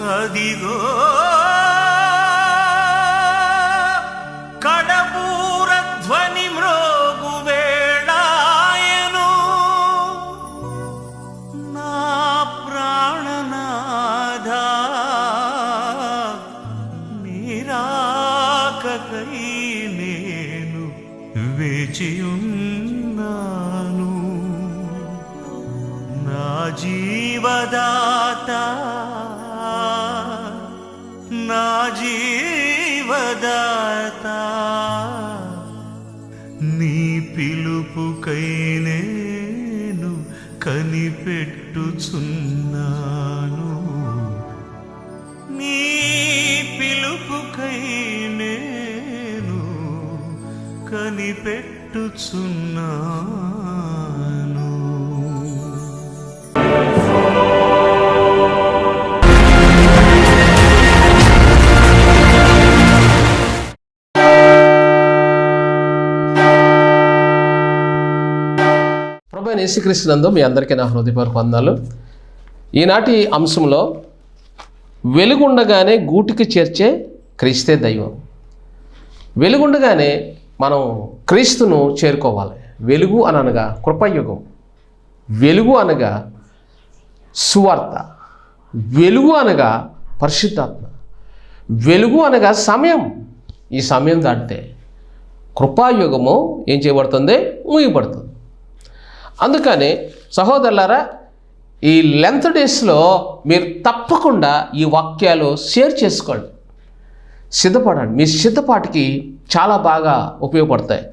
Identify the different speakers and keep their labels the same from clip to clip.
Speaker 1: అదిగో కడబూర ధ్వని మ్రోగు వేళాయను నా ప్రాణనాథా నీరాకకై నేను వేచియున్నాను నా జీవదాత నా జీవదాత నీ పిలుపుకై నేను కనిపెట్టుచున్నాను నీ పిలుపుకై నేను కనిపెట్టుచున్నాను.
Speaker 2: ప్రభువైన యేసుక్రీస్తునందు మీ అందరికీ నా హృదయపూర్వక వందనాలు. ఈనాటి అంశంలో వెలుగుండగానే గూటికి చేర్చే క్రీస్తే దైవం. వెలుగుండగానే మనం క్రీస్తును చేరుకోవాలి. వెలుగు అనగా కృపయుగం, వెలుగు అనగా సువార్త, వెలుగు అనగా పరిశుద్ధాత్మ, వెలుగు అనగా సమయం. ఈ సమయం దాటితే కృపాయుగము ఏం చేయబడుతుంది? మూయబడుతుంది. అందుకని సహోదరులారా, ఈ లెంత్ డేస్లో మీరు తప్పకుండా ఈ వాక్యాలు షేర్ చేసుకోండి, సిద్ధపడండి. మీ సిద్ధపాటికి చాలా బాగా ఉపయోగపడతాయి.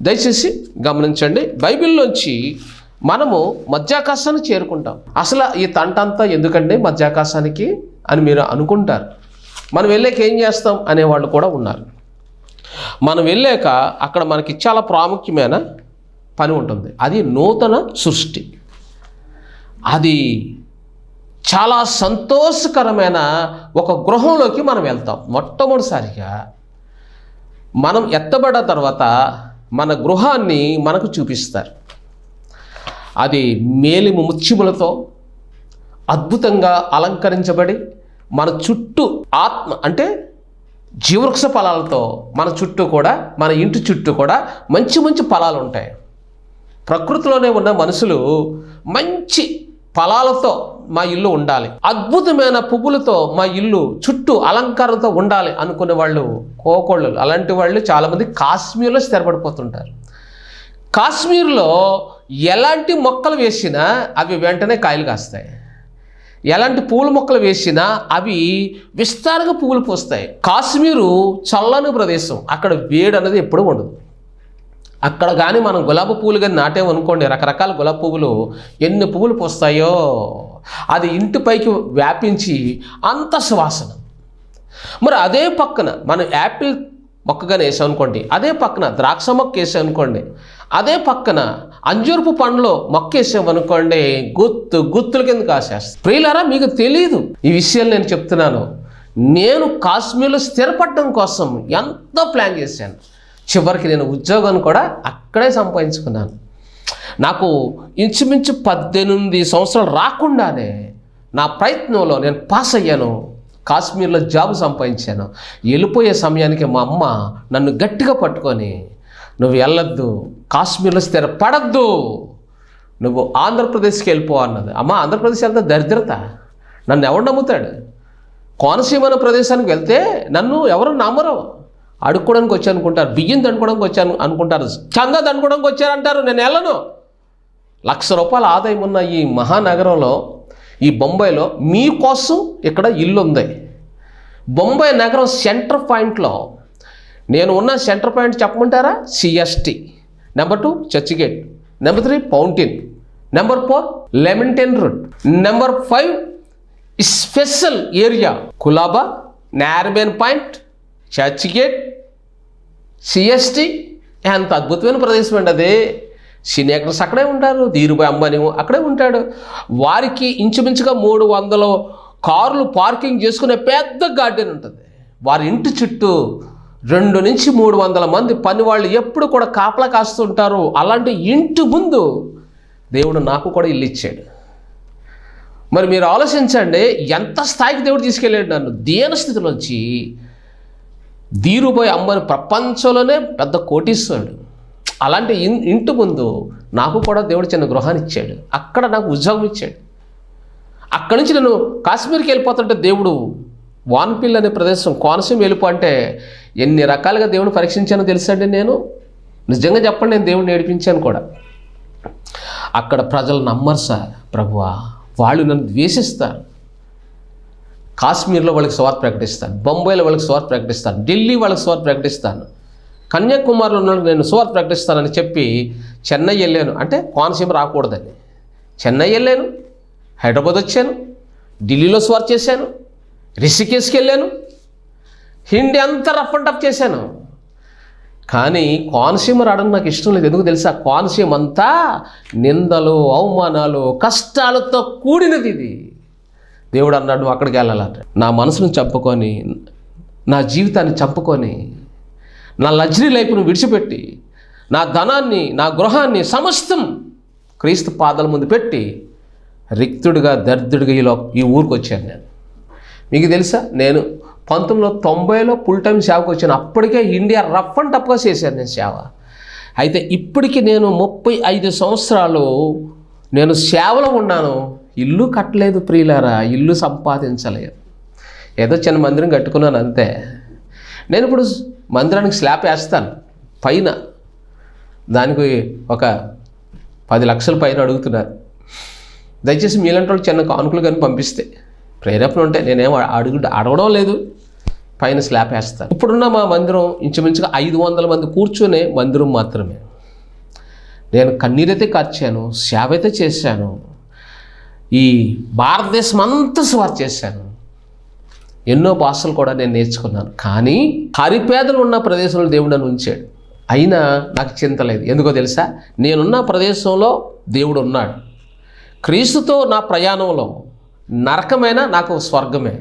Speaker 2: దయచేసి గమనించండి. బైబిల్లోంచి మనము మధ్యాకాశానికి చేరుకుంటాం. అసలు ఈ తంటంతా ఎందుకండి మధ్యాకాశానికి అని మీరు అనుకుంటారు. మనం వెళ్ళాక ఏం చేస్తాం అనేవాళ్ళు కూడా ఉన్నారు. మనం వెళ్ళాక అక్కడ మనకి చాలా ప్రాముఖ్యమైన పని ఉంటుంది. అది నూతన సృష్టి. అది చాలా సంతోషకరమైన ఒక గృహంలోకి మనం వెళ్తాం. మొట్టమొదటిసారిగా మనం ఎత్తబడ్డ తర్వాత మన గృహాన్ని మనకు చూపిస్తారు. అది మేలిము ముత్యములతో అద్భుతంగా అలంకరించబడి మన చుట్టూ ఆత్మ అంటే జీవవృక్ష ఫలాలతో మన చుట్టూ కూడా, మన ఇంటి చుట్టూ కూడా మంచి మంచి ఫలాలు ఉంటాయి. ప్రకృతిలోనే ఉన్న మనుషులు మంచి ఫలాలతో మా ఇల్లు ఉండాలి, అద్భుతమైన పువ్వులతో మా ఇల్లు చుట్టూ అలంకారంతో ఉండాలి అనుకునే వాళ్ళు కోకోళ్ళు. అలాంటి వాళ్ళు చాలామంది కాశ్మీర్లో స్థిరపడిపోతుంటారు. కాశ్మీర్లో ఎలాంటి మొక్కలు వేసినా అవి వెంటనే కాయలు కాస్తాయి. ఎలాంటి పూల మొక్కలు వేసినా అవి విస్తారంగా పువ్వులు పూస్తాయి. కాశ్మీరు చల్లని ప్రదేశం, అక్కడ వేడి అనేది ఎప్పుడూ ఉండదు. అక్కడ కానీ మనం గులాబీ పువ్వులు కానీ నాటేమనుకోండి, రకరకాల గులాబీ పువ్వులు ఎన్ని పువ్వులు పూస్తాయో అది ఇంటిపైకి వ్యాపించి అంత సువాసన. మరి అదే పక్కన మనం యాపిల్ మొక్కగానే వేసామనుకోండి, అదే పక్కన ద్రాక్ష మొక్క వేసామనుకోండి, అదే పక్కన అంజూరపు పండ్లు మొక్క వేసామనుకోండి, గుత్తుల కింద కాసేస్తాం. ప్రియులారా, మీకు తెలీదు ఈ విషయాలు నేను చెప్తున్నాను. నేను కాశ్మీర్లో స్థిరపడడం కోసం ఎంతో ప్లాన్ చేశాను. చివరికి నేను ఉద్యోగాన్ని కూడా అక్కడే సంపాదించుకున్నాను. నాకు ఇంచుమించు 18 సంవత్సరాలు రాకుండానే నా ప్రయత్నంలో నేను పాస్ అయ్యాను. కాశ్మీర్లో జాబ్ సంపాదించాను. వెళ్ళిపోయే సమయానికి మా అమ్మ నన్ను గట్టిగా పట్టుకొని, నువ్వు వెళ్ళొద్దు, కాశ్మీర్లో స్థిరపడద్దు, నువ్వు ఆంధ్రప్రదేశ్కి వెళ్ళిపో అన్నది. అమ్మ, ఆంధ్రప్రదేశ్ వెళ్తే దరిద్రత, నన్ను ఎవరు నమ్ముతాడు? కోనసీమ ప్రదేశానికి వెళ్తే నన్ను ఎవరు నమ్మరు. అడుక్కోవడానికి వచ్చి అనుకుంటారు, బియ్యం దండుకోవడానికి వచ్చాను అనుకుంటారు, చందా దండుకోవడానికి వచ్చారంటారు. నేను వెళ్ళను. ₹1,00,000 ఆదాయం ఉన్న ఈ మహానగరంలో, ఈ బొంబాయిలో మీకోసం ఇక్కడ ఇల్లు ఉంది. బొంబాయి నగరం సెంటర్ పాయింట్లో నేను ఉన్న సెంటర్ పాయింట్ చెప్పమంటారా? CST. Number 2 Churchgate, number 3 fountain, number 4 Lamington road, number 5 special area Colaba, నార్బెన్ పాయింట్, చర్చ్ గేట్, CST. ఎంత అద్భుతమైన ప్రదేశం అండి అది. సినీ యాక్టర్స్ అక్కడే ఉంటారు, ధీరుభాయ్ అంబానీ అక్కడే ఉంటాడు. వారికి ఇంచుమించుగా 300 కార్లు పార్కింగ్ చేసుకునే పెద్ద గార్డెన్ ఉంటుంది. వారి ఇంటి చుట్టూ 200 నుంచి 300 మంది పని వాళ్ళు ఎప్పుడు కూడా కాపలా కాస్తుంటారు. అలాంటి ఇంటి ముందు దేవుడు నాకు కూడా ఇల్లు ఇచ్చాడు. మరి మీరు ఆలోచించండి, ఎంత స్థాయికి దేవుడు తీసుకెళ్ళాడు నన్ను. దీన స్థితిలోంచి ధీరుపోయి అమ్మని ప్రపంచంలోనే పెద్ద కోటీశ్వరుడు. అలాంటి ఇంటి ముందు నాకు కూడా దేవుడు చిన్న గృహాన్ని ఇచ్చాడు. అక్కడ నాకు ఉద్యోగం ఇచ్చాడు. అక్కడి నుంచి నేను కాశ్మీర్కి వెళ్ళిపోతుంటే దేవుడు వాన్పిల్ అనే ప్రదేశం కోనసీమ వెళ్ళిపో అంటే ఎన్ని రకాలుగా దేవుడు పరీక్షించానో తెలుసండి. నేను నిజంగా చెప్పండి, నేను దేవుడిని ఏడిపించాను కూడా. అక్కడ ప్రజలు నమ్మరు సార్ ప్రభువా, వాళ్ళు నన్ను ద్వేషిస్తారు. కాశ్మీర్లో వాళ్ళకి సువార్త ప్రకటిస్తాను, బొంబాయిలో వాళ్ళకి సువార్త ప్రకటిస్తాను, ఢిల్లీ వాళ్ళకి సువార్త ప్రకటిస్తాను, కన్యాకుమారిలో ఉన్న నేను సువార్త ప్రకటిస్తానని చెప్పి చెన్నై వెళ్ళాను. అంటే కోనసీమ రాకూడదని చెన్నై వెళ్ళాను, హైదరాబాద్ వచ్చాను, ఢిల్లీలో సువార్త చేశాను, రిషికేశ్కి వెళ్ళాను, హిందీ అంతా రఫ్ అండ్ టఫ్ చేశాను. కానీ కోనసీమ రావడం నాకు ఇష్టం లేదు. ఎందుకు తెలుసా? కోనసీమ అంతా నిందలు, అవమానాలు, కష్టాలతో కూడినది. ఇది దేవుడు అన్నాడు, నువ్వు అక్కడికి వెళ్ళాలంట. నా మనసును చంపుకొని, నా జీవితాన్ని చంపుకొని, నా లగ్జరీ లైఫ్ను విడిచిపెట్టి, నా ధనాన్ని, నా గృహాన్ని సమస్తం క్రీస్తు పాదాల ముందు పెట్టి రిక్తుడిగా, దరిద్రుడిగా ఈ ఊరికి వచ్చాను నేను. మీకు తెలుసా, నేను 1990లో ఫుల్ టైం సేవకు వచ్చాను. అప్పటికే ఇండియా రఫ్ అండ్ టఫ్గా చేశాను నేను సేవ. అయితే ఇప్పటికి నేను 35 సంవత్సరాలు నేను సేవలో ఉన్నాను. ఇల్లు కట్టలేదు ప్రియులారా, ఇల్లు సంపాదించలేదు. ఏదో చిన్న మందిరం కట్టుకున్నాను అంతే. నేను ఇప్పుడు మందిరానికి స్లాబ్ వేస్తాను పైన, దానికి ఒక 10 లక్షల పైన అడుగుతున్నారు. దయచేసి మీలాంటి వాళ్ళు చిన్న కానుకలు కానీ పంపిస్తే, ప్రేరేపణ ఉంటే, నేనేం అడగడం లేదు, పైన స్లాబ్ వేస్తాను. ఇప్పుడున్న మా మందిరం ఇంచుమించుగా 500 మంది కూర్చునే మందిరం మాత్రమే. నేను కన్నీరైతే కార్చాను, సేవ అయితే చేశాను, ఈ భారతదేశం అంతా సువార్త చేశాను, ఎన్నో భాషలు కూడా నేను నేర్చుకున్నాను. కానీ హరిపేదలు ఉన్న ప్రదేశంలో దేవుడు నన్ను ఉంచాడు. అయినా నాకు చింత లేదు. ఎందుకో తెలుసా? నేనున్న ప్రదేశంలో దేవుడు ఉన్నాడు. క్రీస్తుతో నా ప్రయాణంలో నరకమైన నాకు స్వర్గమే.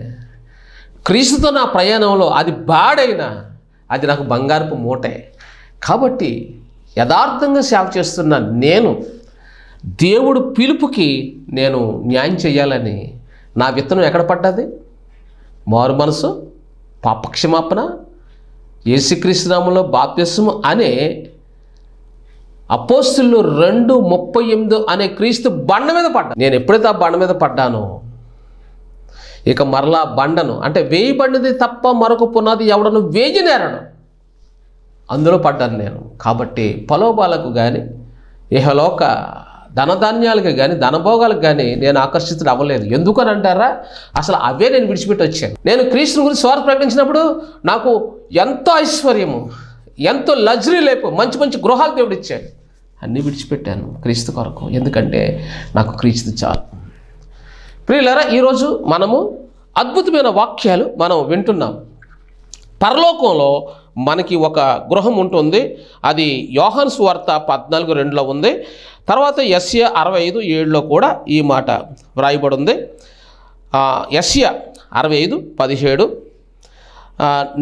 Speaker 2: క్రీస్తుతో నా ప్రయాణంలో అది బాడైనా అది నాకు బంగారపు మూటే. కాబట్టి యథార్థంగా సేవ చేస్తున్న నేను దేవుడు పిలుపుకి నేను న్యాయం చేయాలని నా విత్తనం ఎక్కడ పడ్డది? మారు మనసు, పాపక్షమాపణ, యేసుక్రీస్తు నామములో బాప్తిస్మము అనే అపోస్తులు 2:38 అనే క్రీస్తు బండ మీద పడ్డా. నేను ఎప్పుడైతే ఆ బండ మీద పడ్డానో ఇక మరలా బండను, అంటే వేయబడినది తప్ప మరొక పునాది ఎవడను వేయనేరడు, అందులో పడ్డాను నేను. కాబట్టి పలోభాలకు కానీ, ఇహలోక ధనధాన్యాలకు కానీ, ధనభోగాలకు కానీ నేను ఆకర్షితుడు అవ్వలేదు. ఎందుకని అంటారా? అసలు అవే నేను విడిచిపెట్టి వచ్చాను. నేను క్రీస్తుని గురించి స్వార్థ ప్రకటించినప్పుడు నాకు ఎంతో ఐశ్వర్యము, ఎంతో లగ్జరీ లైఫ్, మంచి మంచి గృహాలు దేవుడు ఇచ్చాడు. అన్నీ విడిచిపెట్టాను క్రీస్తు కొరకు. ఎందుకంటే నాకు క్రీస్తు చాలు. ప్రియులారా, ఈరోజు మనము అద్భుతమైన వాక్యాలు మనం వింటున్నాం. పరలోకంలో మనకి ఒక గృహం ఉంటుంది. అది యోహాను సువార్త 14:2లో ఉంది. తర్వాత యెషయా 65:7లో కూడా ఈ మాట వ్రాయబడి ఉంది. యెషయా 65:17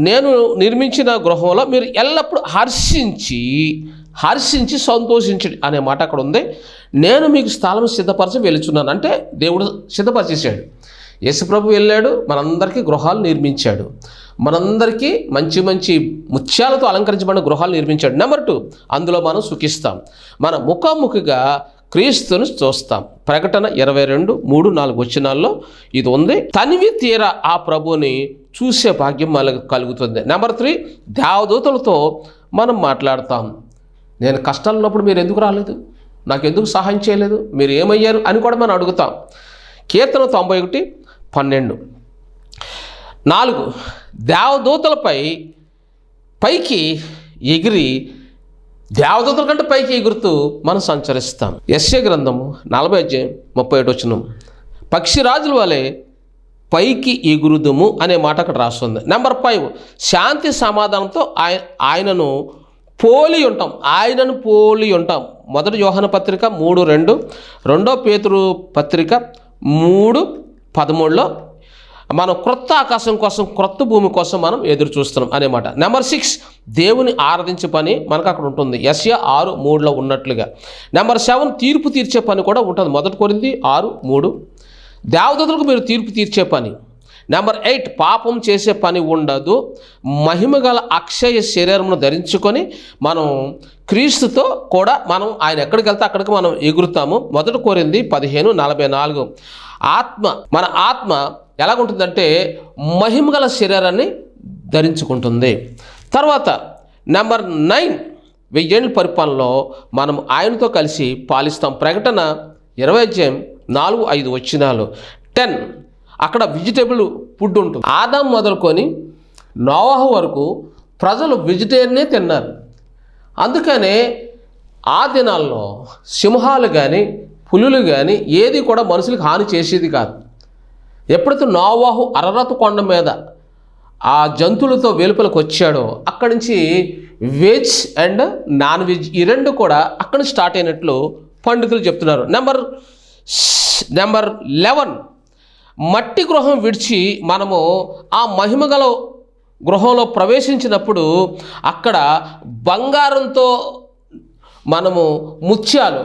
Speaker 2: నేను నిర్మించిన గృహంలో మీరు ఎల్లప్పుడూ హర్షించి సంతోషించండి అనే మాట అక్కడ ఉంది. నేను మీకు స్థలం సిద్ధపరచి వెళుచున్నాను అంటే దేవుడు సిద్ధపరిచేశాడు. యేసుప్రభు వెళ్ళాడు, మనందరికీ గృహాలు నిర్మించాడు, మనందరికీ మంచి మంచి ముత్యాలతో అలంకరించబడిన గృహాలు నిర్మించాడు. నెంబర్ 2, అందులో మనం సుఖిస్తాం, మన ముఖాముఖిగా క్రీస్తును చూస్తాం. ప్రకటన 22:3-4 వచనాల్లో ఇది ఉంది. తనివి తీర ఆ ప్రభుని చూసే భాగ్యం మనకు కలుగుతుంది. నెంబర్ 3, దేవదూతలతో మనం మాట్లాడతాం. నేను కష్టాలు ఉన్నప్పుడు మీరు ఎందుకు రాలేదు, నాకు ఎందుకు సహాయం చేయలేదు, మీరు ఏమయ్యారు అని కూడా మనం అడుగుతాం. కీర్తన 91:12. 4, దేవదూతలపై పైకి ఎగిరి, దేవదూతల కంటే పైకి ఎగురుతూ మనం సంచరిస్తాం. యెషయా గ్రంథము 40:31 పక్షిరాజుల వలె పైకి ఎగురుదుము అనే మాట అక్కడ రాస్తుంది. నెంబర్ 5, శాంతి సమాధానంతో ఆయనను పోలి ఉంటాం. 1 యోహాను పత్రిక 3:2, 2 పేతురు పత్రిక 3:13లో మనం క్రొత్త ఆకాశం కోసం, క్రొత్త భూమి కోసం మనం ఎదురు చూస్తున్నాం అనేమాట. నెంబర్ 6, దేవుని ఆరాధించే పని మనకు అక్కడ ఉంటుంది. యెషయా 6:3లో ఉన్నట్లుగా. నెంబర్ 7, తీర్పు తీర్చే పని కూడా ఉంటుంది. 1 కొరింథీ 6:3. దేవదూతలకు మీరు తీర్పు తీర్చే పని. నెంబర్ 8, పాపం చేసే పని ఉండదు. మహిమగల అక్షయ శరీరమును ధరించుకొని మనం క్రీస్తుతో కూడా మనం ఆయన ఎక్కడికి వెళ్తే అక్కడికి మనం ఎగురుతాము. 1 కొరింథీ 15:44. మన ఆత్మ ఎలాగుంటుందంటే మహిమగల శరీరాన్ని ధరించుకుంటుంది. తర్వాత నెంబర్ 9, 1000 ఏళ్ళ పరిపాలనలో మనం ఆయనతో కలిసి పాలిస్తాం. ప్రకటన 20:4-5 వచనాలు. 10, అక్కడ వెజిటేబుల్ ఫుడ్ ఉంటుంది. ఆదాం మొదలుకొని నోవాహు వరకు ప్రజలు వెజిటేరియనే తిన్నారు. అందుకనే ఆ దినాల్లో సింహాలు కానీ పులులు కానీ ఏది కూడా మనుషులకు హాని చేసేది కాదు. ఎప్పుడైతే నోవాహు అరరతు కొండ మీద ఆ జంతువులతో వెలుపలకు వచ్చాడో అక్కడి నుంచి వెజ్ అండ్ నాన్ వెజ్ ఈ రెండు కూడా అక్కడి నుంచి స్టార్ట్ అయినట్లు పండితులు చెప్తున్నారు. నెంబర్ 11, మట్టి గృహం విడిచి మనము ఆ మహిమగల గృహంలో ప్రవేశించినప్పుడు అక్కడ బంగారంతో మనము ముత్యాలు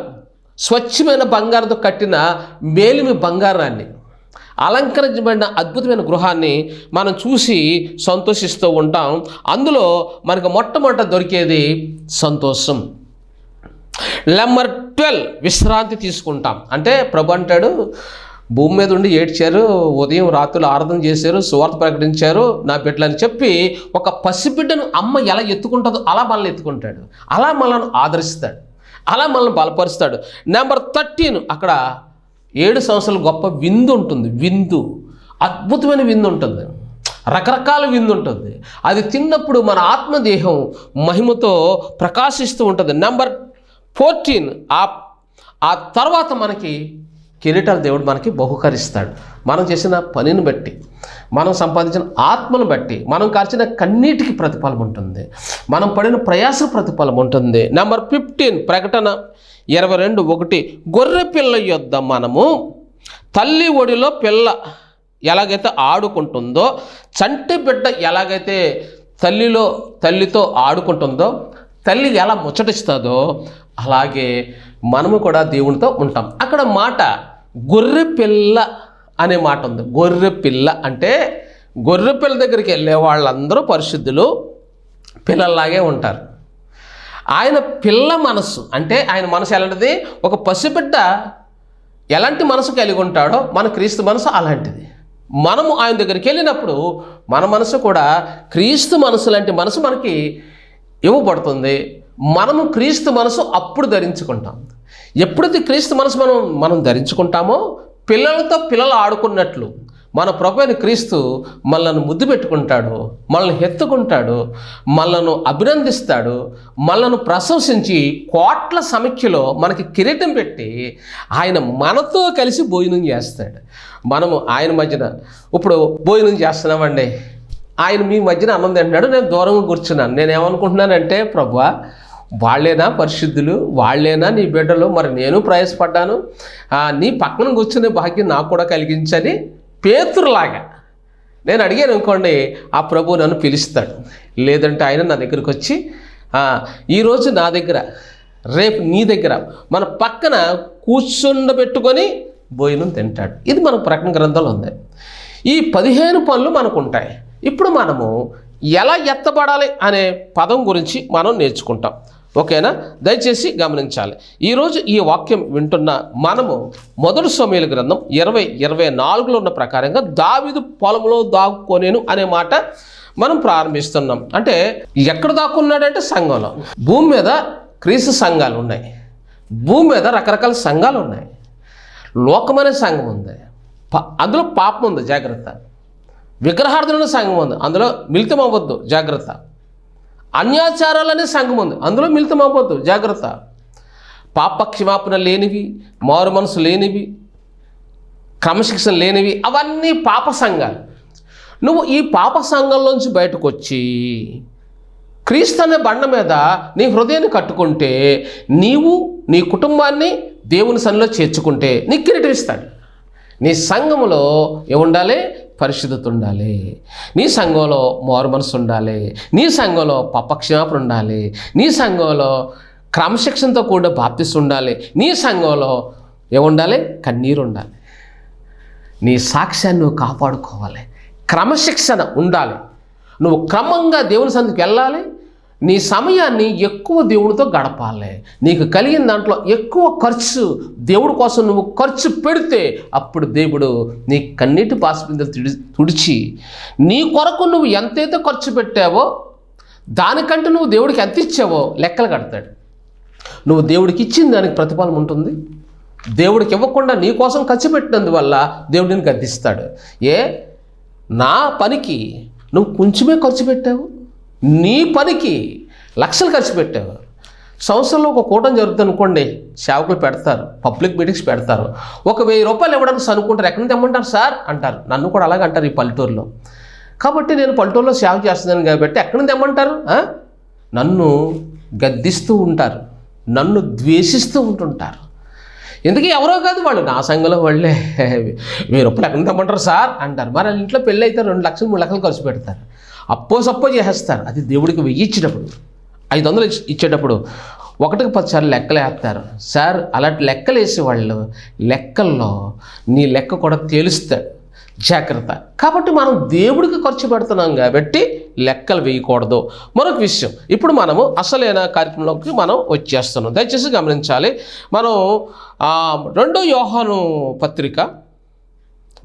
Speaker 2: స్వచ్ఛమైన బంగారంతో కట్టిన మేలిమి బంగారాన్ని అలంకరించబడిన అద్భుతమైన గృహాన్ని మనం చూసి సంతోషిస్తూ ఉంటాం. అందులో మనకు మొట్టమొదట దొరికేది సంతోషం. నెంబర్ 12, విశ్రాంతి తీసుకుంటాం. అంటే ప్రభు అంటాడు, భూమి మీద ఉండి ఏడ్చారు, ఉదయం రాత్రులు ఆరాధన చేశారు, సువార్త ప్రకటించారు నా బిడ్డలని చెప్పి ఒక పసిబిడ్డను అమ్మ ఎలా ఎత్తుకుంటుందో అలా మనల్ని ఎత్తుకుంటాడు, అలా మనల్ని ఆదరిస్తాడు, అలా మనల్ని బలపరుస్తాడు. నెంబర్ 13, అక్కడ 7 సంవత్సరాలు గొప్ప విందు ఉంటుంది. విందు, అద్భుతమైన విందు ఉంటుంది, రకరకాల విందు ఉంటుంది. అది తిన్నప్పుడు మన ఆత్మదేహం మహిమతో ప్రకాశిస్తూ ఉంటుంది. నెంబర్ 14, ఆ తర్వాత మనకి కిరీటాలు దేవుడు మనకి బహుకరిస్తాడు. మనం చేసిన పనిని బట్టి, మనం సంపాదించిన ఆత్మను బట్టి, మనం కార్చిన కన్నీటికి ప్రతిఫలం ఉంటుంది, మనం పడిన ప్రయాస ప్రతిఫలం ఉంటుంది. నెంబర్ 15, ప్రకటన 22:1, గొర్రె పిల్ల యొద్ద మనము తల్లి ఒడిలో పిల్ల ఎలాగైతే ఆడుకుంటుందో, చంటి బిడ్డ ఎలాగైతే తల్లితో ఆడుకుంటుందో, తల్లి ఎలా ముచ్చటిస్తుందో అలాగే మనము కూడా దేవునితో ఉంటాం. అక్కడ మాట గొర్రె పిల్ల అనే మాట ఉంది. గొర్రె పిల్ల అంటే గొర్రె పిల్ల దగ్గరికి వెళ్ళే వాళ్ళందరూ పరిశుద్ధులు, పిల్లల్లాగే ఉంటారు. ఆయన పిల్ల మనసు అంటే ఆయన మనసు ఎలాంటిది, ఒక పసిబిడ్డ ఎలాంటి మనసు కలిగి ఉంటాడో మన క్రీస్తు మనసు అలాంటిది. మనము ఆయన దగ్గరికి వెళ్ళినప్పుడు మన మనసు కూడా క్రీస్తు మనసు లాంటి మనసు మనకి ఇవ్వబడుతుంది. మనము క్రీస్తు మనసు అప్పుడు ధరించుకుంటాం. ఎప్పుడైతే క్రీస్తు మనసు మనం ధరించుకుంటామో పిల్లలతో పిల్లలు ఆడుకున్నట్లు మన ప్రభు అయిన క్రీస్తు మనల్ని ముద్దు పెట్టుకుంటాడు, మనల్ని ఎత్తుకుంటాడు, మనల్ని అభినందిస్తాడు, మనల్ని ప్రశంసించి కోట్ల సమీక్షలో మనకి కిరీటం పెట్టి ఆయన మనతో కలిసి భోజనం చేస్తాడు. మనము ఆయన మధ్యన ఇప్పుడు భోజనం చేస్తున్నామండి, ఆయన మీ మధ్యన అన్నం తింటున్నాడు, నేను దూరంగా కూర్చున్నాను. నేను ఏమనుకుంటున్నానంటే, ప్రభువా వాళ్ళేనా పరిశుద్ధులు, వాళ్ళేనా నీ బిడ్డలు, మరి నేను ప్రయాసపడ్డాను, నీ పక్కన కూర్చునే భాగ్యం నాకు కూడా కలిగించని పేతురులాగా నేను అడిగాను అనుకోండి, ఆ ప్రభు నన్ను పిలుస్తాడు. లేదంటే ఆయన నా దగ్గరికి వచ్చి ఈరోజు నా దగ్గర, రేపు నీ దగ్గర మన పక్కన కూర్చుండబెట్టుకొని భోజనం తింటాడు. ఇది మన ప్రకటన గ్రంథంలో ఉంది. ఈ 15 పనులు మనకు ఉంటాయి. ఇప్పుడు మనము ఎలా ఎత్తబడాలి అనే పదం గురించి మనం నేర్చుకుంటాం. ఓకేనా? దయచేసి గమనించాలి. ఈరోజు ఈ వాక్యం వింటున్న మనము 1 సమూయేలు గ్రంథం 20:24లో ఉన్న ప్రకారంగా దావీదు పొలంలో దాక్కునేను అనే మాట మనం ప్రారంభిస్తున్నాం. అంటే ఎక్కడ దాక్కున్నాడంటే సంఘంలో. భూమి మీద క్రీస్తు సంఘాలు ఉన్నాయి, భూమి మీద రకరకాల సంఘాలు ఉన్నాయి. లోకమనే సంఘం ఉంది, అందులో పాపం ఉంది, జాగ్రత్త. విగ్రహార్థులనే సంఘం ఉంది, అందులో మిళితం అవ్వద్దు, జాగ్రత్త. అన్యాచారాలనే సంఘం ఉంది, అందులో మిళితం అవ్వద్దు, జాగ్రత్త. పాప క్షమాపణ లేనివి, మారు మనసు లేనివి, క్రమశిక్షణ లేనివి, అవన్నీ పాప సంఘాలు. నువ్వు ఈ పాప సంఘంలోంచి బయటకు వచ్చి క్రీస్తు అనే బండ మీద నీ హృదయాన్ని కట్టుకుంటే, నీవు నీ కుటుంబాన్ని దేవుని సన్నిధిలో చేర్చుకుంటే నీకు కిరీటం ఇస్తాడు. నీ సంఘంలో ఏముండాలి? పరిశుద్ధత ఉండాలి. నీ సంఘంలో మారు మనసు ఉండాలి. నీ సంఘంలో పాపక్షమాపణ ఉండాలి. నీ సంఘంలో క్రమశిక్షణతో కూడా బాప్తిసం ఉండాలి. నీ సంఘంలో ఏముండాలి? కన్నీరు ఉండాలి. నీ సాక్ష్యాన్ని నువ్వు కాపాడుకోవాలి. క్రమశిక్షణ ఉండాలి. నువ్వు క్రమంగా దేవుని సన్నిధికి వెళ్ళాలి. నీ సమయాన్ని ఎక్కువ దేవుడితో గడపాలి. నీకు కలిగిన దాంట్లో ఎక్కువ ఖర్చు దేవుడి కోసం నువ్వు ఖర్చు పెడితే అప్పుడు దేవుడు నీ కన్నీటి పాసిపిందలు తుడిచి నీ కొరకు నువ్వు ఎంతైతే ఖర్చు పెట్టావో దానికంటే నువ్వు దేవుడికి ఎంత ఇచ్చావో లెక్కలు కడతాడు. నువ్వు దేవుడికి ఇచ్చిన దానికి ప్రతిఫలం ఉంటుంది. దేవుడికి ఇవ్వకుండా నీ కోసం ఖర్చు పెట్టినందువల్ల దేవుడిని గద్దిస్తాడు. నా పనికి నువ్వు కొంచెమే ఖర్చు పెట్టావు, నీ పనికి లక్షలు ఖర్చు పెట్టావు. సంవత్సరంలో ఒక కూటమి జరుగుతుంది అనుకోండి, సేవకులు పెడతారు, పబ్లిక్ మీటింగ్స్ పెడతారు. ఒక 1000 రూపాయలు ఇవ్వడానికి అనుకుంటారు. ఎక్కడి నుంచి తెమ్మంటారు సార్ అంటారు. నన్ను కూడా అలాగే అంటారు ఈ పల్లెటూరులో. కాబట్టి నేను పల్లెటూరులో సేవ చేస్తున్నాను కాబట్టి ఎక్కడి నుంచి తెమ్మంటారు? నన్ను గద్దిస్తూ ఉంటారు, నన్ను ద్వేషిస్తూ ఉంటుంటారు. ఎందుకు ఎవరో కాదు, వాళ్ళు నా సంఘంలో వాళ్ళే. 1000 రూపాయలు ఎక్కడ తెమ్మంటారు సార్ అంటారు. మరి వాళ్ళ ఇంట్లో పెళ్ళి అయితే 2 లక్షలు 3 లక్షలు ఖర్చు పెడతారు. అప్పో సప్పో చేసేస్తారు. అది దేవుడికి 1000 ఇచ్చేటప్పుడు, 500 ఇచ్చేటప్పుడు 1కి 10 సార్లు లెక్కలు వేస్తారు. సార్ అలాంటి లెక్కలు వేసేవాళ్ళు లెక్కల్లో నీ లెక్క కూడా తేలుస్తాడు. జాగ్రత్త. కాబట్టి మనం దేవుడికి ఖర్చు పెడుతున్నాం కాబట్టి లెక్కలు వేయకూడదు. మరొక విషయం, ఇప్పుడు మనము అసలైన కార్యక్రమంలోకి మనం వచ్చేస్తున్నాం. దయచేసి గమనించాలి. మనం 2 యోహాను పత్రిక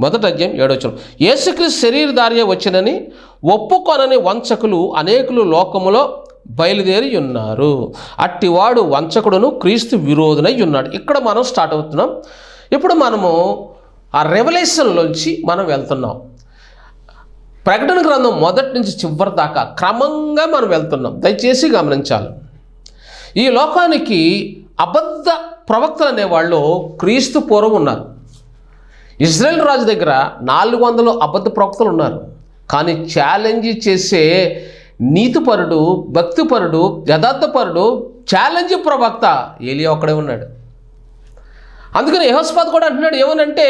Speaker 2: 1వ అధ్యాయం 7వ వచనం, యేసుక్రీస్తు శరీరధారియే వచ్చినని ఒప్పుకొనని వంచకులు అనేకులు లోకములో బయలుదేరి ఉన్నారు. అట్టివాడు వంచకుడును క్రీస్తు విరోధునై ఉన్నాడు. ఇక్కడ మనం స్టార్ట్ అవుతున్నాం. ఇప్పుడు మనము ఆ రెవల్యూషన్లోంచి మనం వెళ్తున్నాం. ప్రకటన గ్రంథం 1 నుంచి చివరి దాకా క్రమంగా మనం వెళ్తున్నాం. దయచేసి గమనించాలి. ఈ లోకానికి అబద్ధ ప్రవక్తలు అనేవాళ్ళు క్రీస్తు పూర్వం ఉన్నారు. ఇజ్రాయెల్ రాజు దగ్గర 400 అబద్ధ ప్రవక్తలు ఉన్నారు. కానీ ఛాలెంజ్ చేసే నీతిపరుడు, భక్తిపరుడు, యథార్థపరుడు, ఛాలెంజ్ ప్రవక్త ఏలియా ఒక్కడే ఉన్నాడు. అందుకని యెహోషాపాతు కూడా అంటున్నాడు, ఏమనంటే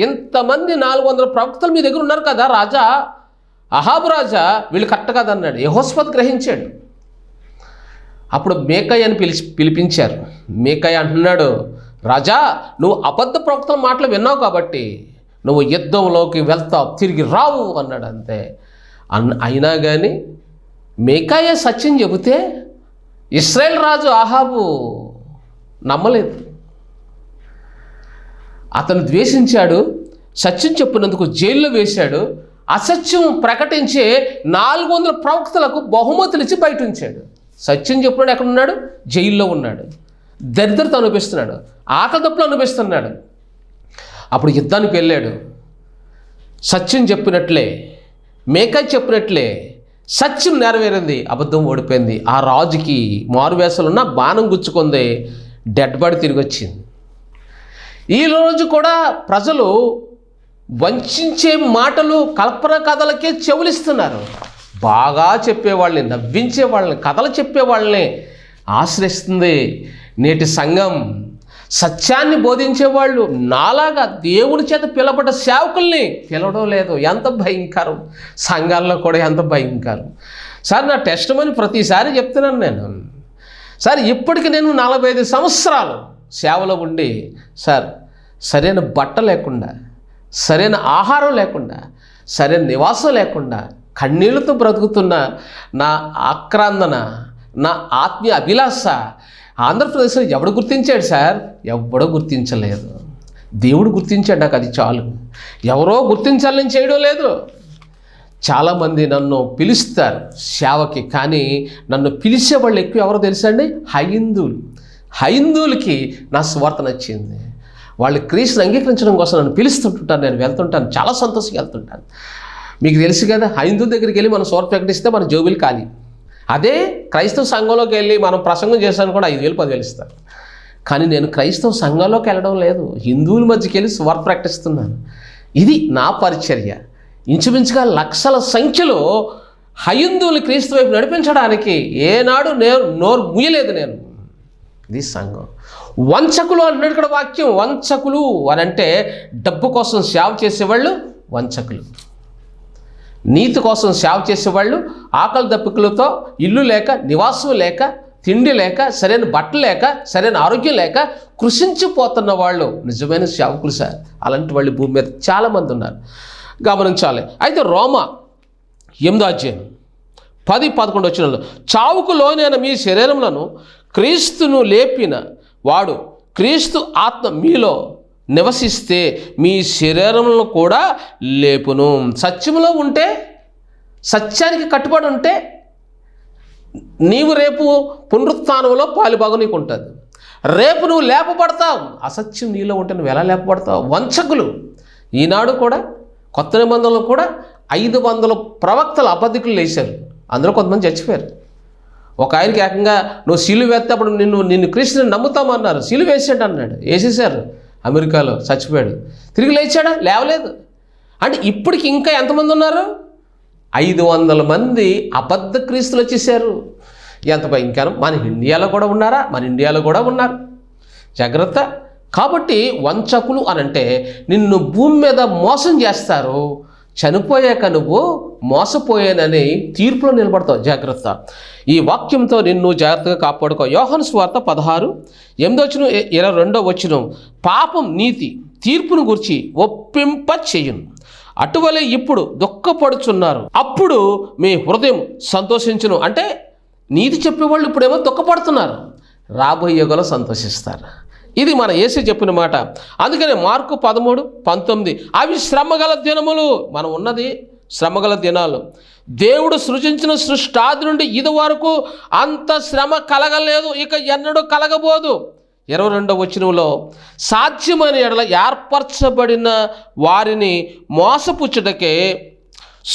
Speaker 2: ఇంతమంది 400 ప్రవక్తలు మీ దగ్గర ఉన్నారు కదా రాజా, అహాబు రాజా, వీళ్ళు కరెక్ట్ కాదు అన్నాడు. యెహోషాపాతు గ్రహించాడు. అప్పుడు మీకాయాని పిలిపించారు. మీకాయ అంటున్నాడు, రాజా నువ్వు అబద్ధ ప్రవక్తల మాటలు విన్నావు కాబట్టి నువ్వు యుద్ధంలోకి వెళ్తావు, తిరిగి రావు అన్నాడు. అంతే. అయినా కానీ మీకాయ సత్యం చెబితే ఇశ్రాయేల్ రాజు అహాబు నమ్మలేదు. అతను ద్వేషించాడు. సత్యం చెప్పినందుకు జైల్లో వేశాడు. అసత్యం ప్రకటించే 400 ప్రవక్తలకు బహుమతులు ఇచ్చి బయట ఉంచాడు. సత్యం చెప్పినాడు ఎక్కడ ఉన్నాడు? జైల్లో ఉన్నాడు. దరిద్రత అనిపిస్తున్నాడు, ఆకలి దప్పులు అనిపిస్తున్నాడు. అప్పుడు యుద్ధానికి వెళ్ళాడు. సత్యం చెప్పినట్లే, మేకాయ్ చెప్పినట్లే సత్యం నెరవేరింది, అబద్ధం ఓడిపోయింది. ఆ రాజుకి మారువేషాలున్న బాణం గుచ్చుకుంది, డెడ్ బాడీ తిరిగి వచ్చింది. ఈరోజు కూడా ప్రజలు వంచే మాటలు, కల్పన కథలకే చెవులిస్తున్నారు. బాగా చెప్పేవాళ్ళని, నవ్వించే వాళ్ళని, కథలు చెప్పేవాళ్ళని ఆశ్రయిస్తుంది నేటి సంఘం. సత్యాన్ని బోధించేవాళ్ళు నాలాగా దేవుని చేత పిలబడ్డ సేవకుల్ని పిలవడం లేదు. ఎంత భయంకరం! సంఘాల్లో కూడా ఎంత భయంకరం! సార్ నా టెస్ట్ మని ప్రతిసారి చెప్తున్నాను నేను. సార్ ఇప్పటికి నేను 45 సంవత్సరాలు సేవలో ఉండి సార్ సరైన బట్ట లేకుండా, సరైన ఆహారం లేకుండా, సరైన నివాసం లేకుండా కన్నీళ్లతో బ్రతుకుతున్న నా ఆక్రందన, నా ఆత్మీయ అభిలాష ఆంధ్రప్రదేశ్లో ఎవడు గుర్తించాడు సార్? ఎవడో గుర్తించలేదు. దేవుడు గుర్తించాడు. నాకు అది చాలు. ఎవరో గుర్తించాలని చేయడం లేదు. చాలామంది నన్ను పిలుస్తారు సేవకి, కానీ నన్ను పిలిచే వాళ్ళు ఎక్కువ ఎవరో తెలుసా అండి? హైందువులకి నా స్వార్థ నచ్చింది. వాళ్ళు క్రీస్తుని అంగీకరించడం కోసం నన్ను పిలుస్తుంటాను. నేను వెళ్తుంటాను, చాలా సంతోషంగా వెళ్తుంటాను. మీకు తెలుసు కదా, హైందువుల దగ్గరికి వెళ్ళి మనం స్వార్థ ప్రకటిస్తే మన జోబులు ఖాళీ. అదే క్రైస్తవ సంఘంలోకి వెళ్ళి మనం ప్రసంగం చేశాను కూడా 5,000 10,000 ఇస్తారు. కానీ నేను క్రైస్తవ సంఘంలోకి వెళ్ళడం లేదు, హిందువుల మధ్యకి వెళ్ళి స్వార్థ ప్రకటిస్తున్నాను. ఇది నా పరిచర్య. ఇంచుమించుగా లక్షల సంఖ్యలో హైందువులు క్రీస్తు వైపు నడిపించడానికి ఏనాడు నోరు ముయ్యలేదు నేను. ఇది సంఘం. వంచకులు అన్నాడు ఇక్కడ వాక్యం. వంచకులు అని అంటే డబ్బు కోసం సేవ చేసేవాళ్ళు వంచకులు. నీతి కోసం సేవ చేసేవాళ్ళు ఆకలి దప్పికలతో, ఇల్లు లేక, నివాసం లేక, తిండి లేక, సరైన బట్టలు లేక, సరైన ఆరోగ్యం లేక కృషించిపోతున్న వాళ్ళు నిజమైన సేవకులు సార్. అలాంటి వాళ్ళు భూమి మీద చాలామంది ఉన్నారు, గమనించాలి. అయితే రోమా 8వ అధ్యాయం 10-11 వచనాల్లో, చావుకు లోనైన మీ శరీరములను క్రీస్తును లేపిన వాడు క్రీస్తు ఆత్మ మీలో నివసిస్తే మీ శరీరములను కూడా లేపును. సత్యములో ఉంటే, సత్యానికి కట్టుబడి ఉంటే నీవు రేపు పునరుత్థానంలో పాలుభాగం నీకు ఉంటుంది. రేపు నువ్వు లేపబడతావు. అసత్యం నీలో ఉంటే నువ్వు ఎలా లేపబడతావు? వంచకులు ఈనాడు కూడా కొత్త నిబంధనలు కూడా 500 ప్రవక్తలు అబద్ధికులు లేచారు. అందులో కొంతమంది చచ్చిపోయారు. ఒక ఆయనకి ఏకంగా నువ్వు సిలువ వేస్తేప్పుడు నిన్ను క్రీస్తుని నమ్ముతామన్నారు, సిలువ వేసాడు అన్నాడు, వేసేసారు. అమెరికాలో చచ్చిపోయాడు. తిరిగి లేచాడా? లేవలేదు. అంటే ఇప్పటికి ఇంకా ఎంతమంది ఉన్నారు? 500 మంది అబద్ధ క్రీస్తులు వచ్చేసారు. ఎంత భయంకరం! మన ఇండియాలో కూడా ఉన్నారా? మన ఇండియాలో కూడా ఉన్నారు. జాగ్రత్త. కాబట్టి వంచకులు అనంటే నిన్ను భూమి మీద మోసం చేస్తారు. చనిపోయాక నువ్వు మోసపోయానని తీర్పులో నిలబడతావు. జాగ్రత్త. ఈ వాక్యంతో నిన్ను జాగ్రత్తగా కాపాడుకో. యోహాను సువార్త 16:8-22 పాపం నీతి తీర్పును గురించి ఒప్పింప చేయును. అటువలే ఇప్పుడు దుఃఖపడుచున్నారు, అప్పుడు మీ హృదయం సంతోషించును. అంటే నీతి చెప్పేవాళ్ళు ఇప్పుడేమో దుఃఖపడుతున్నారు, రాబోయే యుగంలో సంతోషిస్తారు. ఇది మన యేసు చెప్పిన మాట. అందుకనే మార్కు 13:19 అవి శ్రమగల దినములు. మనం ఉన్నది శ్రమగల దినాలు. దేవుడు సృజించిన సృష్టాది నుండి ఇది వరకు అంత శ్రమ కలగలేదు, ఇక ఎన్నడూ కలగబోదు. 22వ వచనంలో సాధ్యమైన ఎడల ఏర్పరచబడిన వారిని మోసపుచ్చుటకే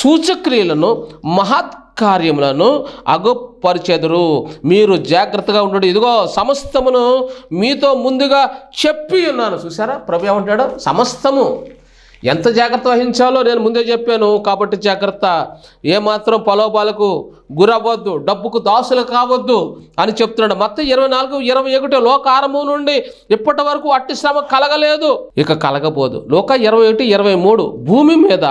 Speaker 2: సూచక్రియలను మహత్కార్యములను అగుపరిచెదరు. మీరు జాగ్రత్తగా ఉండండి. ఇదిగో సమస్తమును మీతో ముందుగా చెప్పి ఉన్నాను. చూసారా ప్రభు ఏమంటాడు? సమస్తము ఎంత జాగ్రత్త వహించాలో నేను ముందే చెప్పాను. కాబట్టి జాగ్రత్త. ఏమాత్రం ప్రలోభాలకు గురవ్వద్దు, డబ్బుకు దాసులు కావద్దు అని చెప్తున్నాడు. మత్తయి 24:21 లోక ఆరంభం నుండి ఇప్పటి వరకు అట్టి శ్రమ కలగలేదు, ఇక కలగబోదు. లోక 21:23 భూమి మీద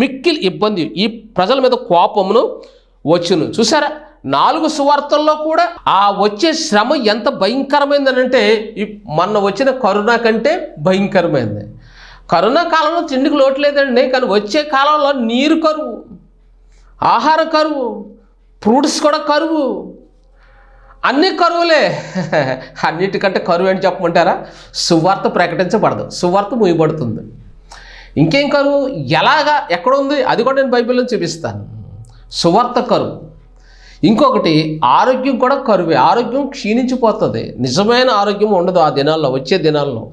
Speaker 2: మిక్కిలి ఇబ్బంది, ఈ ప్రజల మీద కోపమును వచ్చును. చూసారా 4 సువార్తల్లో కూడా ఆ వచ్చే శ్రమ ఎంత భయంకరమైందనంటే మొన్న వచ్చిన కరోనా కంటే భయంకరమైంది. కరోనా కాలంలో తిండికి లోటు లేదండి, కానీ వచ్చే కాలంలో నీరు కరువు, ఆహార కరువు, ఫ్రూట్స్ కూడా కరువు, అన్ని కరువులే. అన్నిటికంటే కరువు ఏంటి చెప్పమంటారా? సువార్త ప్రకటించబడదు, సువార్త మూయబడుతుంది. ఇంకేం కరువు? ఎలాగా ఎక్కడుంది? అది కూడా నేను బైబిల్లో చూపిస్తాను. సువార్త కరువు. ఇంకొకటి ఆరోగ్యం కూడా కరువే. ఆరోగ్యం క్షీణించిపోతుంది, నిజమైన ఆరోగ్యం ఉండదు ఆ దినాల్లో. వచ్చే దినాల్లో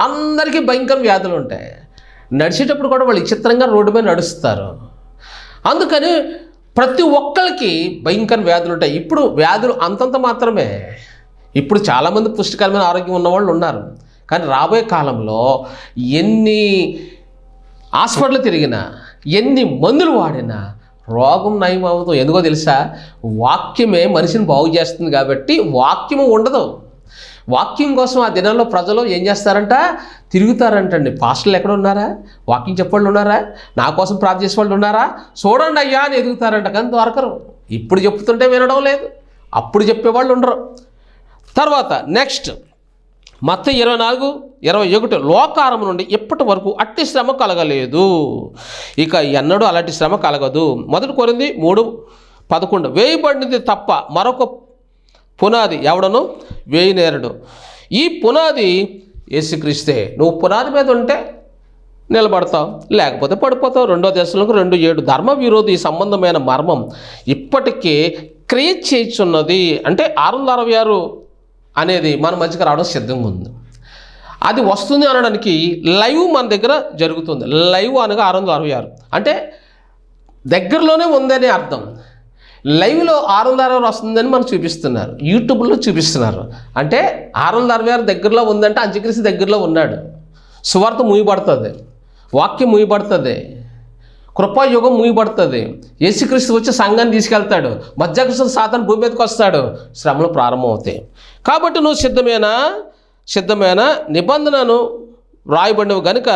Speaker 2: అందరికీ భయంకర వ్యాధులు ఉంటాయి. నడిచేటప్పుడు కూడా వాళ్ళు విచిత్రంగా రోడ్డు మీద నడుస్తారు. అందుకని ప్రతి ఒక్కరికి భయంకర వ్యాధులు ఉంటాయి. ఇప్పుడు వ్యాధులు అంతంత మాత్రమే. ఇప్పుడు చాలామంది పుష్టికరమైన ఆరోగ్యం ఉన్నవాళ్ళు ఉన్నారు, కానీ రాబోయే కాలంలో ఎన్ని హాస్పిటల్ తిరిగినా, ఎన్ని మందులు వాడినా రోగం నయం అవ్వదు. ఎందుకో తెలుసా? వాక్యమే మనిషిని బాగు చేస్తుంది కాబట్టి వాక్యము ఉండదు. వాక్యం కోసం ఆ దినాల్లో ప్రజలు ఏం చేస్తారంట? తిరుగుతారంటండి. పాస్టర్లు ఎక్కడ ఉన్నారా? వాక్యం చెప్పేవాళ్ళు ఉన్నారా? నా కోసం ప్రార్థన చేసే వాళ్ళు ఉన్నారా? చూడండి అయ్యా అని ఎదుగుతారంట, కానీ దొరకరు. ఇప్పుడు చెప్తుంటే వినడం లేదు, అప్పుడు చెప్పేవాళ్ళు ఉండరు. తర్వాత నెక్స్ట్ మత్తయి 24:21 లోకారం నుండి ఇప్పటి వరకు అట్టి శ్రమ కలగలేదు, ఇక ఎన్నడూ అలాంటి శ్రమ కలగదు. 1 కొరింథీ 3:11 వేయబడినది తప్ప మరొక పునాది ఎవడను వేయనేరడు. ఈ పునాది యేసుక్రీస్తే. నువ్వు పునాది మీద ఉంటే నిలబడతావు, లేకపోతే పడిపోతావు. 2 దశలకు 2:7 ధర్మ విరోధి సంబంధమైన మర్మం ఇప్పటికే క్రియేట్ చేయుచున్నది. అంటే 666 అనేది మన మధ్యకి రావడం సిద్ధంగా ఉంది. అది వస్తుంది అనడానికి లైవ్ మన దగ్గర జరుగుతుంది. లైవ్ అనగా 666 అంటే దగ్గరలోనే ఉందని అర్థం. లైవ్లో 666 వస్తుందని మనకు చూపిస్తున్నారు, యూట్యూబ్లో చూపిస్తున్నారు. అంటే 666 దగ్గరలో ఉందంటే అంత్యక్రీస్తు దగ్గరలో ఉన్నాడు. సువార్త మూయబడుతుంది, వాక్యం మూయబడుతుంది, కృపాయుగం మూయబడుతుంది. యేసుక్రీస్తు వచ్చి సంఘాన్ని తీసుకెళ్తాడు, మధ్యాకృష్ణ సాతాను భూమి మీదకి వస్తాడు, శ్రమలు ప్రారంభమవుతాయి. కాబట్టి నువ్వు సిద్ధమైన నిబంధనను వ్రాయబడినవి కనుక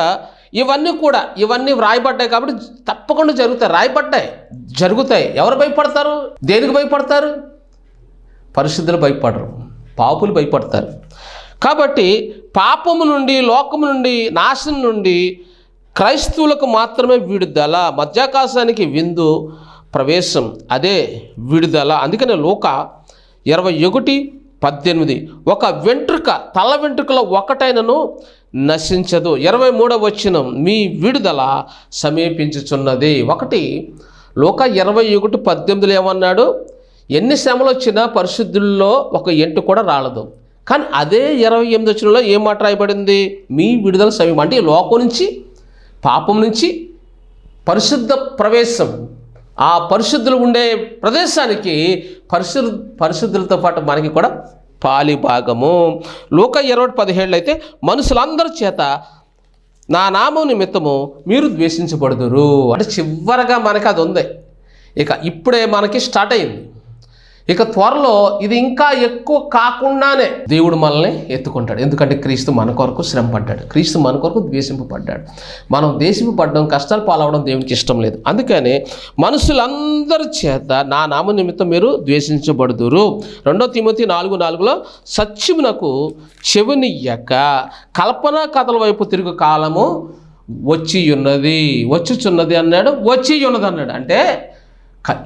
Speaker 2: ఇవన్నీ వ్రాయబడ్డాయి కాబట్టి తప్పకుండా జరుగుతాయి. ఎవరు భయపడతారు? దేనికి భయపడతారు? పరిశుద్ధులు భయపడరు, పాపులు భయపడతారు. కాబట్టి పాపము నుండి, లోకము నుండి, నాశనం నుండి క్రైస్తవులకు మాత్రమే విడుదల, మధ్యాకాశానికి విందు ప్రవేశం, అదే విడుదల. అందుకనే లూకా 21:18 ఒక వెంట్రుక, తల వెంట్రుకలో ఒకటైనను నశించదు. 23వ వచనం మీ విడుదల సమీపించుచున్నది. ఒకటి లూకా 21:18 ఏమన్నాడు? ఎన్ని శ్రమలు వచ్చినా పరిశుద్ధుల్లో ఒక ఎంటు కూడా రాలదు. కానీ అదే 28 వచనంలో ఏం మాట రాయబడింది? మీ విడుదల సమీపం. అంటే లోకం నుంచి, పాపం నుంచి పరిశుద్ధ ప్రవేశం, ఆ పరిశుద్ధులు ఉండే ప్రదేశానికి పరిశుద్ధులతో పాటు మనకి కూడా పాలి భాగము. లూకా 20:17 అయితే మనుషులందరి చేత నా నామం నిమిత్తము మీరు ద్వేషించబడుదురు. అంటే చివరగా మనకి అది ఉంది. ఇక ఇప్పుడే మనకి స్టార్ట్ అయింది. ఇక త్వరలో ఇది ఇంకా ఎక్కువ కాకుండానే దేవుడు మనల్ని ఎత్తుకుంటాడు. ఎందుకంటే క్రీస్తు మన కొరకు శ్రమ పడ్డాడు, క్రీస్తు మన కొరకు ద్వేషింపబడ్డాడు. మనం ద్వేషింపబడడం, కష్టాలు పాలవడం దేవునికి ఇష్టం లేదు. అందుకని మనుషులందరి చేత నా నామ నిమిత్తం మీరు ద్వేషించబడుదురు. 2 తిమోతి 4:4 సత్యమునకు చెవినియ్యక కల్పనా కథల వైపు తిరుగు కాలము వచ్చుచున్నది అన్నాడు, వచ్చి ఉన్నది అన్నాడు. అంటే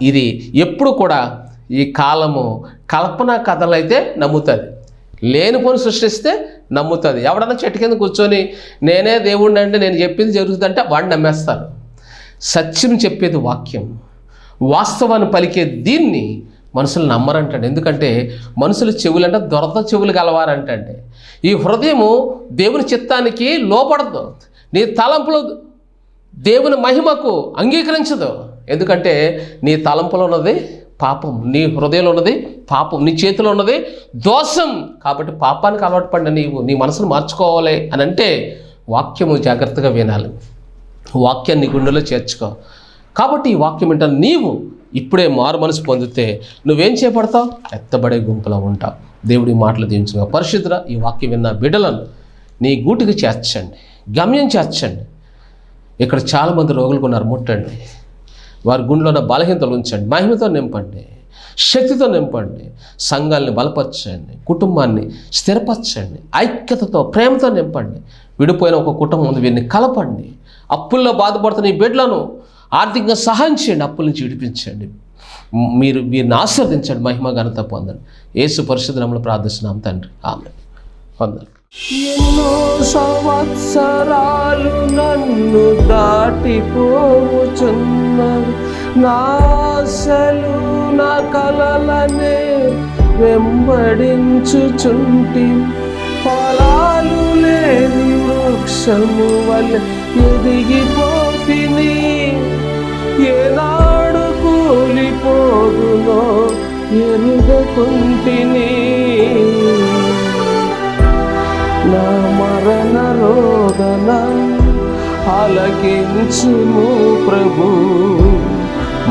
Speaker 2: ఇది ఎప్పుడు కూడా ఈ కాలము కల్పనా కథలు అయితే నమ్ముతుంది, లేని పని సృష్టిస్తే నమ్ముతుంది. ఎవడన్నా చెట్టు కింద కూర్చొని నేనే దేవుడిని అంటే నేను చెప్పింది జరుగుతుందంటే వాడిని నమ్మేస్తాను. సత్యం చెప్పేది వాక్యం, వాస్తవాన్ని పలికే దీన్ని మనుషులు నమ్మరంటాడు. ఎందుకంటే మనుషులు చెవులంటే దొరద చెవులు గలవారంటే. ఈ హృదయము దేవుని చిత్తానికి లోపడదు, నీ తలంపులు దేవుని మహిమకు అంగీకరించదు. ఎందుకంటే నీ తలంపులో ఉన్నది పాపం, నీ హృదయంలో ఉన్నది పాపం, నీ చేతిలో ఉన్నది దోషం. కాబట్టి పాపానికి అలవాటు పడిన నీవు నీ మనసును మార్చుకోవాలి అని అంటే వాక్యము జాగ్రత్తగా వినాలి, వాక్యాన్ని గుండెలో చేర్చుకో. కాబట్టి ఈ వాక్యం ఏంటంటే నీవు ఇప్పుడే మారు మనసు పొందితే నువ్వేం చేపడతావు? ఎత్తబడే గుంపులో ఉంటావు. దేవుడి మాటలు దీవించుగా. పరిశుద్ధ ఈ వాక్యం విన్న బిడ్డలను నీ గూటికి చేర్చండి, గమ్యం చేర్చండి. ఇక్కడ చాలామంది రోగులకు ఉన్నారు, ముట్టండి. వారి గుండెలో ఉన్న బలహీనతలు ఉంచండి, మహిమతో నింపండి, శక్తితో నింపండి. సంఘాన్ని బలపరచండి, కుటుంబాన్ని స్థిరపరచండి, ఐక్యతతో ప్రేమతో నింపండి. విడిపోయిన ఒక కుటుంబం ఉంది, వీరిని కలపండి. అప్పుల్లో బాధపడుతున్న ఈ బిడ్డలను ఆర్థికంగా సహాయం చేయండి, అప్పుల నుంచి విడిపించండి. మీరు వీరిని ఆశీర్వదించండి, మహిమ ఘనత పొందండి. యేసు పరిశుద్ధ నామములో ప్రార్థిస్తున్నాం తండ్రి, ఆమేన్. వందనాలు. ఎన్నో సంవత్సరాలు నన్ను దాటిపోచున్నవి, నా ఆశలు నా కలలనే వెంబడించుచుంటి, ఫలాలు లేని వృక్షము వలె ఎదిగిపోతిని, ఏనాడు కూలిపోదునో ఎరుగకుంటిని. నా మరణ రోదన ఆలకించుము ప్రభు,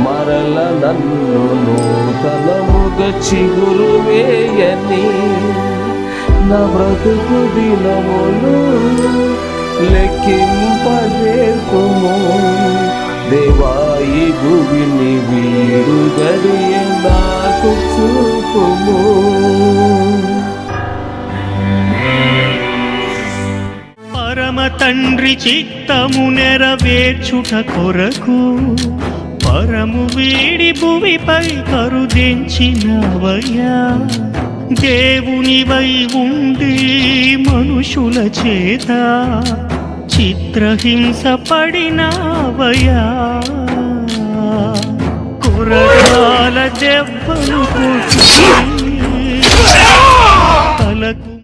Speaker 2: మరల నన్ను నూతనముగా చిగురు వేయని, నా బ్రతుకు దినములు లెక్కింపజేకుము. దేవా ఈ భూమిని వీడుగడియ నాకు చూపుము.
Speaker 1: పరమ తండ్రి చిత్తము నెరవేర్చుట కొరకు పరము వీడి భూమిపై కరుదించినవయ్యా. దేవునివై ఉండి మనుషుల చేత చిత్రహింస పడినవయ్యా. కొరగాల దెబ్బలు